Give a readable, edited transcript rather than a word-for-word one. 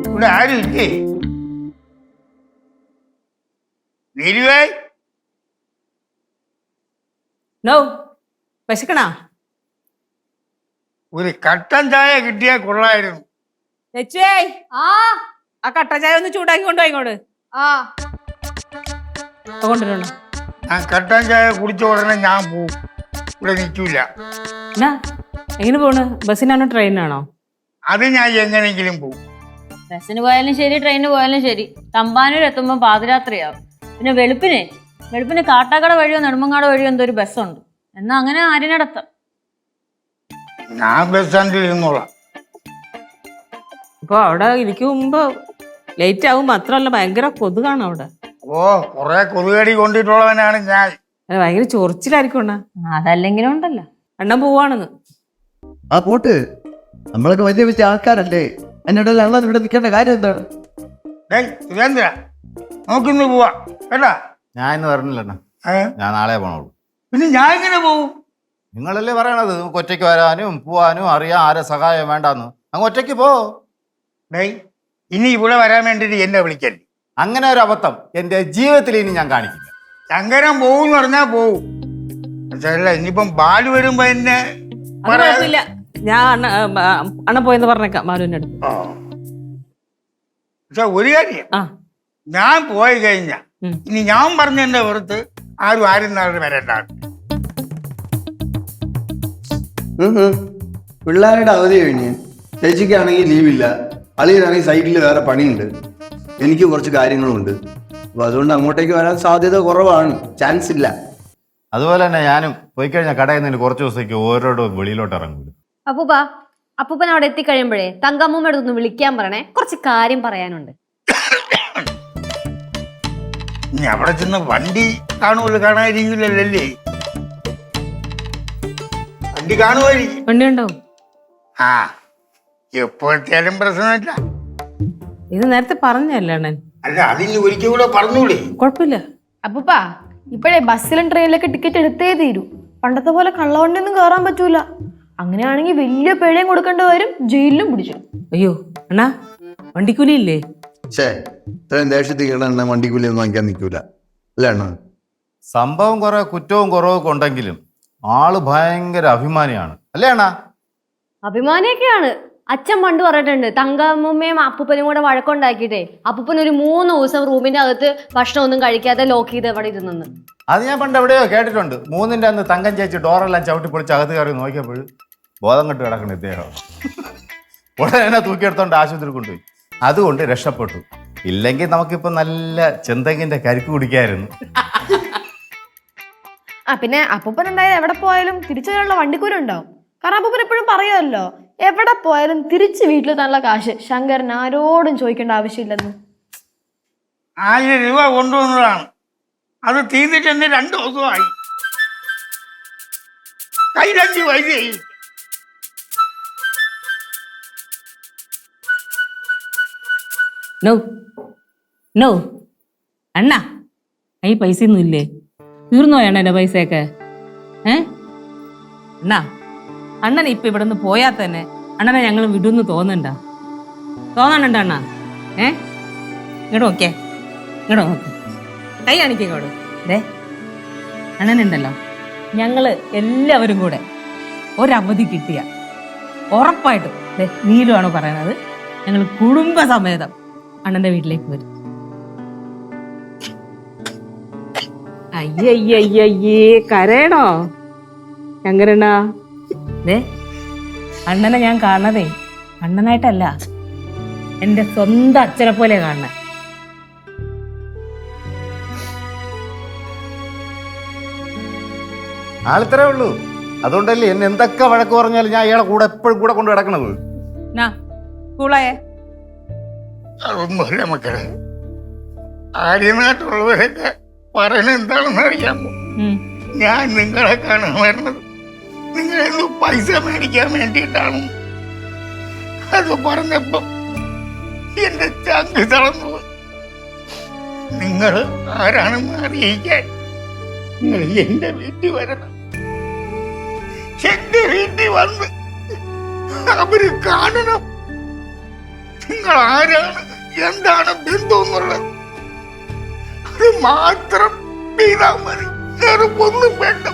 ഇവിടെ ആരും ഇല്ലേ? നീലുവേ, നോ വിശക്കണാ? ഒരു കട്ടൻ ചായ കിട്ടിയാൽ കൊള്ളായിരുന്നു. ലച്ചുവേ, ആ കട്ടൻ ചായ ഒന്ന് ചൂടാക്കി കൊണ്ടുപോയി ഇങ്ങോട്ട്. കൊണ്ടുവരണം. ഞാൻ കട്ടൻ ചായ കുടിച്ച ഉടനെ ഞാൻ പോവും, ഇവിടെ നിൽക്കൂല. എന്നാ എങ്ങനെ പോണ്? ബസ്സിനാണോ ട്രെയിനാണോ? അത് ഞാൻ എങ്ങനെയെങ്കിലും പോവും. ബസ്സിന് പോയാലും ശരി, ട്രെയിനിന് പോയാലും ശരി, തമ്പാനൂർ എത്തുമ്പോൾ പാതിരാത്രിയാവും. പിന്നെ വെളുപ്പിന് കാട്ടാക്കട വഴിയോ നെടുമങ്ങാട് വഴിയോ എന്തോ ഒരു ബസ്സുണ്ട്. എന്നാ അങ്ങനെ ആരിനടത്താം. ഞാൻ ബസ് സ്റ്റാൻഡിൽ ഇരുന്നോളാം. അപ്പൊ അവിടെ ഇരിക്കും മുമ്പ് ലേറ്റ് ആവും. മാത്രമല്ല ഭയങ്കര കൊതുകാണ് അവിടെ. ഓ, കൊറേ കൊതുകടി കൊണ്ടിട്ടുള്ളവനാണ് ഞാൻ. ഭയങ്കര ചൊറിച്ചിലായിരിക്കും. അതല്ലെങ്കിലും ഉണ്ടല്ലോ. അണ്ണൻ പോവാണെന്ന്. ആ പോട്ട്, നമ്മളൊക്കെ വലിയ വലിയ ആൾക്കാരല്ലേ, എന്നോടല്ല അണ്ണൻ ഇവിടെ നിൽക്കേണ്ട കാര്യം എന്താണ്? സുരേന്ദ്ര, നോക്കിന്ന് പോവാ കേട്ടാ. ഞാൻ ഇന്ന് പറഞ്ഞില്ലണ്ണ, ഞാൻ നാളെ പോണുള്ളൂ. പിന്നെ ഞാൻ ഇങ്ങനെ പോവും? നിങ്ങളല്ലേ പറയണത് നമുക്ക് ഒറ്റയ്ക്ക് വരാനും പോവാനും അറിയാം, ആരെ സഹായം വേണ്ടാന്ന്. അങ്ങ് ഒറ്റയ്ക്ക് പോ. ഇനി ഇവിടെ വരാൻ വേണ്ടിട്ട് എന്നെ വിളിക്കല്ലേ. അങ്ങനെ ഒരു അബദ്ധം എന്റെ ജീവിതത്തിൽ ഇനി ഞാൻ കാണിക്കില്ല. ശങ്കരൻ പോവും പറഞ്ഞാ പോവും. പക്ഷല്ല, ഇനിയിപ്പം ബാലു വരുമ്പോ എന്നെ കുഴപ്പമില്ല, ഞാൻ അണ്ണ പോയെന്ന് പറഞ്ഞേക്കാം മാലുവിന്റെ അടുത്ത്. പക്ഷെ ഒരു കാര്യം, ഞാൻ പോയി കഴിഞ്ഞ ഇനി ഞാൻ പറഞ്ഞതിന്റെ പുറത്ത് ആരും നാളെ വരണ്ടാണ്. പിള്ളേരുടെ അവധി കഴിഞ്ഞ് ചേച്ചിക്കാണെങ്കിൽ ലീവില്ല, അളിയനാണെങ്കിൽ സൈറ്റിൽ വേറെ പണിയുണ്ട്, എനിക്ക് കുറച്ച് കാര്യങ്ങളുണ്ട്. അപ്പൊ അതുകൊണ്ട് അങ്ങോട്ടേക്ക് വരാൻ സാധ്യത കുറവാണ്, ചാൻസ് ഇല്ല. അതുപോലെ തന്നെ ഞാനും പോയി കഴിഞ്ഞാൽ കടയിൽ നിന്ന് കുറച്ച് ദിവസത്തേക്ക് ഓരോരോ വെളിയിലോട്ട് ഇറങ്ങൂല. അപ്പൂപ്പൻ അവിടെ എത്തിക്കഴിയുമ്പോഴേ തങ്കമ്മൂമ്മ അടുത്തൊന്ന് വിളിക്കാൻ പറയണേ, കുറച്ച് കാര്യം പറയാനുണ്ട്. ഇനി അവിടെ ചെന്ന് വണ്ടി കാണാതിരിക്കില്ലല്ലേ? വണ്ടി കാണുമായിരിക്കും. വണ്ടി ഉണ്ടാവും. ആ, എപ്പോഴത്തേലും പ്രശ്നമില്ല. ഇത് നേരത്തെ പറഞ്ഞല്ലേ അണ്ണൻ? അല്ല, അതിന് ഒരിക്കൽ കൂടെ പറഞ്ഞൂടെ? കുഴപ്പമില്ല. അപ്പൂപ്പാ, ഇപ്പോഴേ ബസ്സിലും ട്രെയിനിലൊക്കെ ടിക്കറ്റ് എടുത്തേ തീരൂ. പണ്ടത്തെ പോലെ കള്ളവണ്ടിയൊന്നും കയറാൻ പറ്റൂല. അങ്ങനെയാണെങ്കിൽ വലിയ പിഴയും കൊടുക്കേണ്ടി വരും, ജയിലിലും പിടിച്ചു. അയ്യോ അണ്ണാ, വണ്ടിക്കൂലി ഇല്ലേ? ഇത്രയും ദേശത്തേക്ക് വണ്ടിക്കൂലി ഒന്നും വാങ്ങിക്കാൻ നിൽക്കൂല അല്ലേ അണ്ണ? സംഭവം കുറെ കുറ്റവും കുറവൊക്കെ ഉണ്ടെങ്കിലും ആള് ഭയങ്കര അഭിമാനിയാണ് അല്ലേ അണ്ണാ? അഭിമാനിയൊക്കെയാണ്. അച്ഛൻ പണ്ട് പറഞ്ഞിട്ടുണ്ട്, തങ്കമ്മയും അപ്പൂപ്പനും കൂടെ വഴക്കുണ്ടാക്കിയിട്ടേ അപ്പൂപ്പൻ ഒരു 3 ദിവസം റൂമിന്റെ അകത്ത് ഭക്ഷണം ഒന്നും കഴിക്കാതെ ലോക്ക് ചെയ്ത് എവിടെ ഇരുന്നെന്ന്. അത് ഞാൻ പണ്ട് എവിടെയോ കേട്ടിട്ടുണ്ട്. 3ന്റെ അന്ന് തങ്കം ചേച്ചി ഡോറെല്ലാം ചവിട്ടി പൊളിച്ച് അകത്ത് കയറി നോക്കിയപ്പോഴും ബോധം കെട്ട് കിടക്കണ ഇദ്ദേഹം. ഉടനെ തൂക്കിയെടുത്തോണ്ട് ആശുപത്രി കൊണ്ടുപോയി. അതുകൊണ്ട് രക്ഷപ്പെട്ടു. ഇല്ലെങ്കിൽ നമുക്കിപ്പോ നല്ല ചെന്തെങ്ങിന്റെ കരിക്ക് കുടിക്കായിരുന്നു. പിന്നെ അപ്പൂപ്പൻ എന്തായാലും എവിടെ പോയാലും തിരിച്ചു വരാനുള്ള വണ്ടിക്കൂലി ഉണ്ടാവും. കാരണം അപ്പൂപ്പൻ എപ്പോഴും പറയുമല്ലോ, എവിടെ പോയാലും തിരിച്ച് വീട്ടിൽ തന്നുള്ള കാശ് ശങ്കരൻ ആരോടും ചോദിക്കേണ്ട ആവശ്യമില്ലെന്ന്. 1000 രൂപ കൊണ്ടുവന്നതാണ്. അത് തീർന്നിട്ട് തന്നെ 2 ദിവസമായി. കയ്യിലഞ്ച് പൈസ. നോ അണ്ണാ, ഈ പൈസ ഒന്നും ഇല്ലേ? തീർന്നു പോയാണ് എന്റെ പൈസയൊക്കെ. അണ്ണാ, അണ്ണനെ ഇപ്പൊ ഇവിടെ നിന്ന് പോയാൽ തന്നെ അണ്ണനെ ഞങ്ങൾ വിടുന്ന് തോന്നണ്ട? അണ്ണാ? ഇങ്ങോട്ട് നോക്കിയേ, ഇങ്ങോട്ട് നോക്ക്, കൈ കാണിക്കോട്. അണ്ണനുണ്ടല്ലോ, ഞങ്ങള് എല്ലാവരും കൂടെ ഒരവധി കിട്ടിയ ഉറപ്പായിട്ടും നീലുവാണോ പറയണത്, ഞങ്ങൾ കുടുംബസമേതം അണ്ണന്റെ വീട്ടിലേക്ക് വരും. അയ്യയ്യയ്യേ, കരയണോ ശങ്കരണ്ണാ? അണ്ണനെ ഞാൻ കാണണതേ അണ്ണനായിട്ടല്ല, എന്റെ സ്വന്തം അച്ഛനെ പോലെ കാണണ. ആളിത്രേ ഉള്ളൂ. അതുകൊണ്ടല്ലേ എന്നെ എന്തൊക്കെ വഴക്ക് പറഞ്ഞാലും ഞാൻ ഇയാളെ കൂടെ എപ്പോഴും കൂടെ കൊണ്ട് കിടക്കണത്. അതൊന്നുമല്ല മക്കളെ, ആര്യനാട്ടുള്ളവരൊക്കെ പറയണ എന്താണെന്ന് അറിയാമോ? ഞാൻ നിങ്ങളെ കാണാൻ വരുന്നത് നിങ്ങളെന്ന് പൈസ മേടിക്കാൻ വേണ്ടിയിട്ടാണ്. അത് പറഞ്ഞപ്പോ എന്റെ ചങ്ക് തളർന്നു. നിങ്ങൾ ആരാണെന്ന് അറിയിക്കാൻ നിങ്ങൾ എന്റെ വീട്ടിൽ വരണം. എന്റെ വീട്ടിൽ വന്ന് അവര് കാണണം. നിങ്ങൾ ആരാണ്, എന്താണ് ബന്ധം എന്നുള്ളത് അത് മാത്രം ചെയ്താൽ മതി. വേറെ ഒന്നും വേണ്ട.